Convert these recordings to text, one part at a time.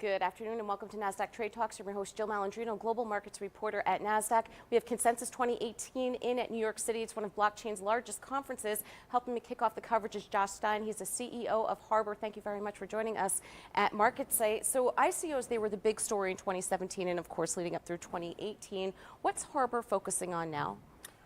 Good afternoon and welcome to NASDAQ Trade Talks. I'm your host, Jill Malandrino, Global Markets Reporter at NASDAQ. We have Consensus 2018 in at New York City. It's one of blockchain's largest conferences. Helping me kick off the coverage is Josh Stein. He's the CEO of Harbor. Thank you very much for joining us at MarketSite. So ICOs, they were the big story in 2017 and of course leading up through 2018. What's Harbor focusing on now?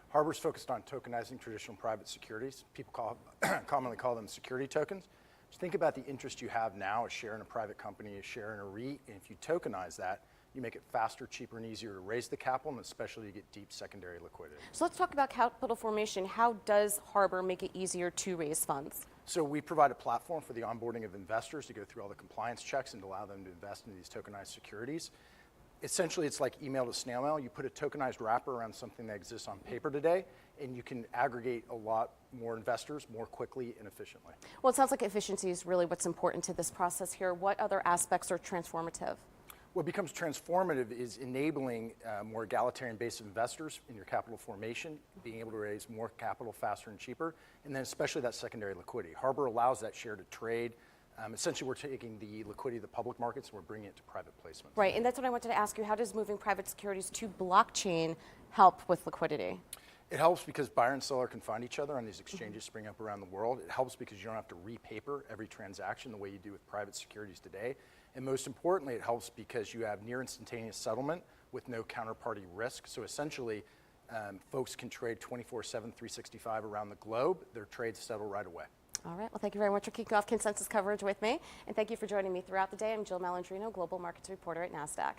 Harbor's focused on tokenizing traditional private securities. People commonly call them security tokens. Just think about the interest you have now, a share in a private company, a share in a REIT, and if you tokenize that, you make it faster, cheaper, and easier to raise the capital, and especially to get deep secondary liquidity. So let's talk about capital formation. How does Harbor make it easier to raise funds? So we provide a platform for the onboarding of investors to go through all the compliance checks and to allow them to invest in these tokenized securities. Essentially, it's like email to snail mail. You put a tokenized wrapper around something that exists on paper today, and you can aggregate a lot more investors more quickly and efficiently. Well, it sounds like efficiency is really what's important to this process here. What other aspects are transformative? What becomes transformative is enabling more egalitarian base of investors in your capital formation, being able to raise more capital faster and cheaper, and then especially that secondary liquidity. Harbor allows that share to trade. Essentially, we're taking the liquidity of the public markets and we're bringing it to private placement. Right, and that's what I wanted to ask you. How does moving private securities to blockchain help with liquidity? It helps because buyer and seller can find each other on these exchanges springing up around the world. It helps because you don't have to repaper every transaction the way you do with private securities today. And most importantly, it helps because you have near instantaneous settlement with no counterparty risk. So essentially, folks can trade 24/7, 365 around the globe. Their trades settle right away. All right, well, thank you very much for kicking off Consensus coverage with me. And thank you for joining me throughout the day. I'm Jill Malandrino, Global Markets Reporter at NASDAQ.